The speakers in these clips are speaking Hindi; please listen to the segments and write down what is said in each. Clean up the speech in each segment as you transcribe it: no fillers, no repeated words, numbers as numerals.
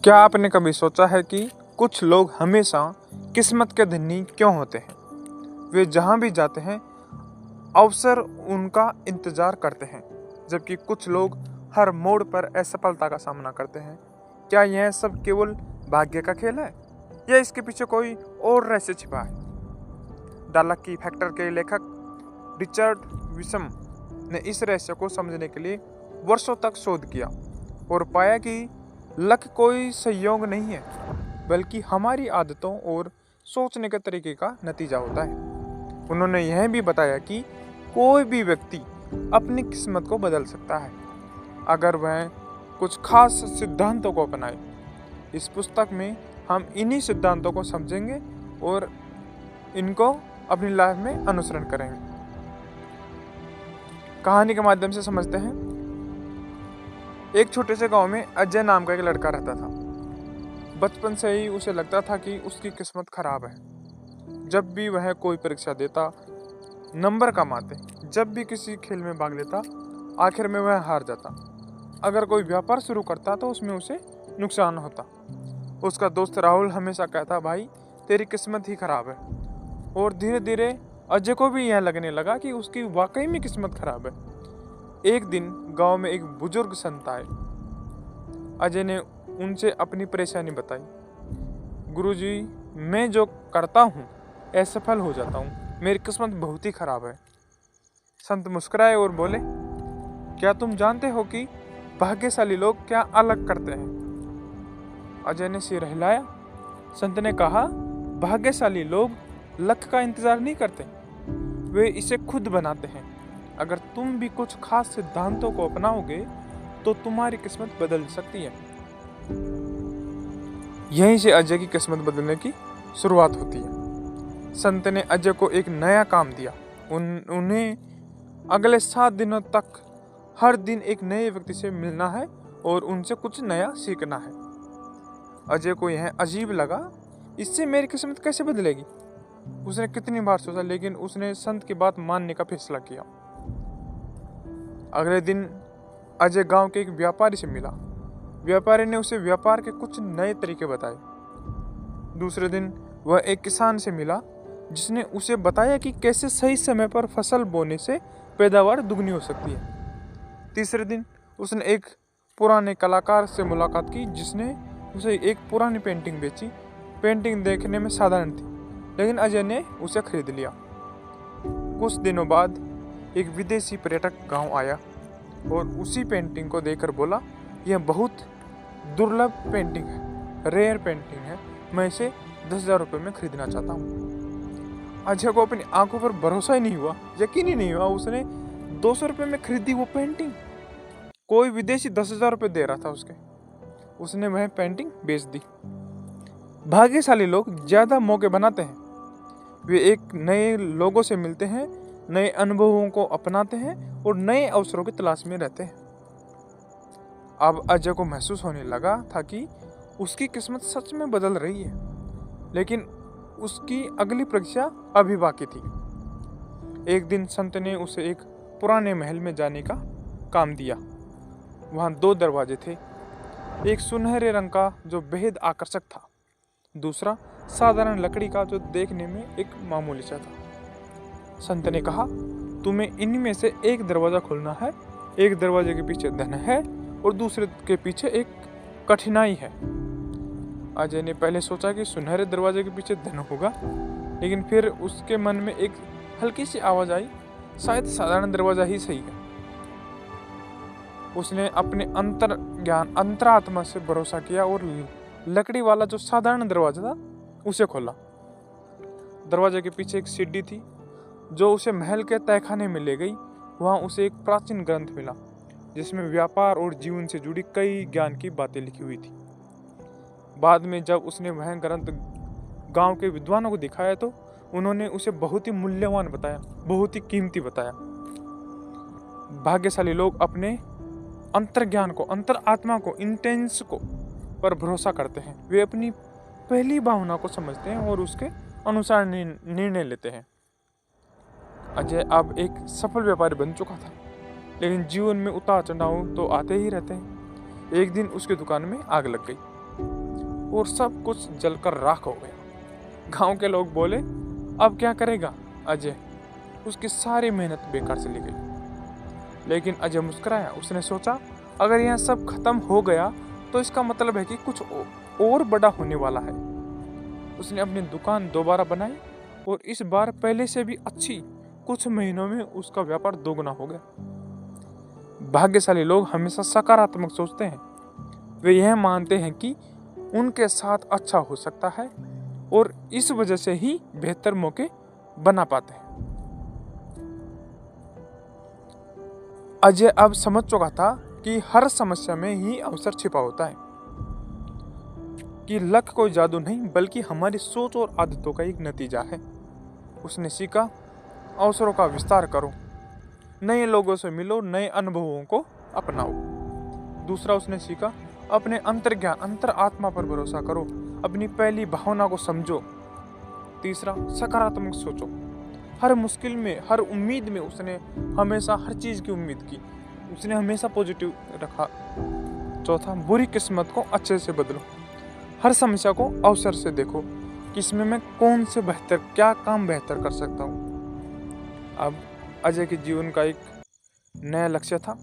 क्या आपने कभी सोचा है कि कुछ लोग हमेशा किस्मत के धनी क्यों होते हैं? वे जहाँ भी जाते हैं अवसर उनका इंतजार करते हैं, जबकि कुछ लोग हर मोड़ पर असफलता का सामना करते हैं। क्या यह सब केवल भाग्य का खेल है या इसके पीछे कोई और रहस्य छिपा है? द लकी फैक्टर के लेखक रिचर्ड विशम ने इस रहस्य को समझने के लिए वर्षों तक शोध किया और पाया कि लक कोई संयोग नहीं है, बल्कि हमारी आदतों और सोचने के तरीके का नतीजा होता है। उन्होंने यह भी बताया कि कोई भी व्यक्ति अपनी किस्मत को बदल सकता है अगर वह कुछ खास सिद्धांतों को अपनाए। इस पुस्तक में हम इन्हीं सिद्धांतों को समझेंगे और इनको अपनी लाइफ में अनुसरण करेंगे। कहानी के माध्यम से समझते हैं। एक छोटे से गांव में अजय नाम का एक लड़का रहता था। बचपन से ही उसे लगता था कि उसकी किस्मत खराब है। जब भी वह कोई परीक्षा देता, नंबर कम आते। जब भी किसी खेल में भाग लेता, आखिर में वह हार जाता। अगर कोई व्यापार शुरू करता तो उसमें उसे नुकसान होता। उसका दोस्त राहुल हमेशा कहता, भाई तेरी किस्मत ही खराब है। और धीरे धीरे अजय को भी यह लगने लगा कि उसकी वाकई में किस्मत खराब है। एक दिन गांव में एक बुजुर्ग संत आए। अजय ने उनसे अपनी परेशानी बताई। गुरुजी, मैं जो करता हूँ असफल हो जाता हूँ। मेरी किस्मत बहुत ही खराब है। संत मुस्कुराए और बोले, क्या तुम जानते हो कि भाग्यशाली लोग क्या अलग करते हैं? अजय ने सिर हिलाया। संत ने कहा, भाग्यशाली लोग लक का इंतजार नहीं करते, वे इसे खुद बनाते हैं। अगर तुम भी कुछ खास सिद्धांतों को अपनाओगे तो तुम्हारी किस्मत बदल सकती है। यहीं से अजय की किस्मत बदलने की शुरुआत होती है। संत ने अजय को एक नया काम दिया। उन्हें अगले 7 दिनों तक हर दिन एक नए व्यक्ति से मिलना है और उनसे कुछ नया सीखना है। अजय को यह अजीब लगा, इससे मेरी किस्मत कैसे बदलेगी? उसने कितनी बार सोचा, लेकिन उसने संत की बात मानने का फैसला किया। अगले दिन अजय गांव के एक व्यापारी से मिला। व्यापारी ने उसे व्यापार के कुछ नए तरीके बताए। दूसरे दिन वह एक किसान से मिला, जिसने उसे बताया कि कैसे सही समय पर फसल बोने से पैदावार दुगनी हो सकती है। तीसरे दिन उसने एक पुराने कलाकार से मुलाकात की, जिसने उसे एक पुरानी पेंटिंग बेची। पेंटिंग देखने में साधारण थी, लेकिन अजय ने उसे खरीद लिया। कुछ दिनों बाद एक विदेशी पर्यटक गांव आया और उसी पेंटिंग को देखकर बोला, यह बहुत दुर्लभ पेंटिंग है, रेयर पेंटिंग है। मैं इसे 10,000 रुपये में खरीदना चाहता हूँ। अजय को अपनी आंखों पर भरोसा ही नहीं हुआ, यकीन ही नहीं हुआ। उसने 200 रुपये में खरीदी वो पेंटिंग। कोई विदेशी 10,000 रुपये दे रहा था उसके। उसने वह पेंटिंग बेच दी। भाग्यशाली लोग ज्यादा मौके बनाते हैं। वे एक नए लोगों से मिलते हैं, नए अनुभवों को अपनाते हैं और नए अवसरों की तलाश में रहते हैं। अब अजय को महसूस होने लगा था कि उसकी किस्मत सच में बदल रही है, लेकिन उसकी अगली परीक्षा अभी बाकी थी। एक दिन संत ने उसे एक पुराने महल में जाने का काम दिया। वहाँ 2 दरवाजे थे, एक सुनहरे रंग का जो बेहद आकर्षक था, दूसरा साधारण लकड़ी का जो देखने में एक मामूली सा था। संत ने कहा, तुम्हें इनमें से एक दरवाजा खोलना है। एक दरवाजे के पीछे धन है और दूसरे के पीछे एक कठिनाई है। अजय ने पहले सोचा कि सुनहरे दरवाजे के पीछे धन होगा, लेकिन फिर उसके मन में एक हल्की सी आवाज आई, शायद साधारण दरवाजा ही सही है। उसने अपने अंतरात्मा से भरोसा किया और लकड़ी वाला जो साधारण दरवाजा था उसे खोला। दरवाजे के पीछे एक सीढ़ी थी जो उसे महल के तहखाने में ले गई। वहाँ उसे एक प्राचीन ग्रंथ मिला, जिसमें व्यापार और जीवन से जुड़ी कई ज्ञान की बातें लिखी हुई थी। बाद में जब उसने वह ग्रंथ गांव के विद्वानों को दिखाया तो उन्होंने उसे बहुत ही मूल्यवान बताया, बहुत ही कीमती बताया। भाग्यशाली लोग अपने अंतर्ज्ञान को, अंतरात्मा को, इंटेंस को पर भरोसा करते हैं। वे अपनी पहली भावना को समझते हैं और उसके अनुसार निर्णय लेते हैं। अजय अब एक सफल व्यापारी बन चुका था, लेकिन जीवन में उतार चढ़ाव तो आते ही रहते हैं। एक दिन उसकी दुकान में आग लग गई। और सब कुछ जलकर राख हो गया। गांव के लोग बोले, अब क्या करेगा अजय? उसकी सारी मेहनत बेकार चली गई। लेकिन अजय मुस्कुराया। उसने सोचा, अगर यह सब खत्म हो गया तो इसका मतलब है कि कुछ और बड़ा होने वाला है। उसने अपनी दुकान दोबारा बनाई और इस बार पहले से भी अच्छी। कुछ महीनों में उसका व्यापार दोगुना हो गया। भाग्यशाली लोग हमेशा सकारात्मक सोचते हैं। वे यह मानते हैं कि उनके साथ अच्छा हो सकता है और इस वजह से ही बेहतर मौके बना पाते हैं। अजय अब समझ चुका था कि हर समस्या में ही अवसर छिपा होता है, कि लक कोई जादू नहीं बल्कि हमारी सोच और आदतों का एक नतीजा है। उसने सीखा, अवसरों का विस्तार करो, नए लोगों से मिलो, नए अनुभवों को अपनाओ। दूसरा उसने सीखा, अपने अंतर्ज्ञान अंतर आत्मा पर भरोसा करो, अपनी पहली भावना को समझो। तीसरा, सकारात्मक सोचो। हर मुश्किल में, हर उम्मीद में उसने हमेशा हर चीज़ की उम्मीद की। उसने हमेशा पॉजिटिव रखा। चौथा, बुरी किस्मत को अच्छे से बदलो। हर समस्या को अवसर से देखो कि इसमें मैं कौन से क्या काम बेहतर कर सकता हूँ। अब अजय के जीवन का एक नया लक्ष्य था।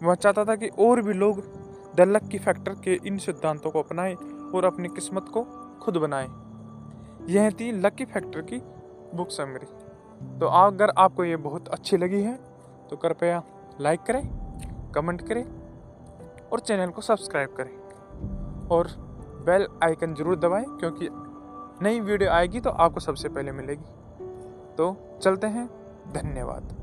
वह चाहता था कि और भी लोग द लकी फैक्टर के इन सिद्धांतों को अपनाएं और अपनी किस्मत को खुद बनाएं। यह थी लकी फैक्टर की बुक समरी। तो अगर आपको ये बहुत अच्छी लगी है तो कृपया लाइक करें, कमेंट करें और चैनल को सब्सक्राइब करें और बेल आइकन ज़रूर दबाएं, क्योंकि नई वीडियो आएगी तो आपको सबसे पहले मिलेगी। तो चलते हैं, धन्यवाद।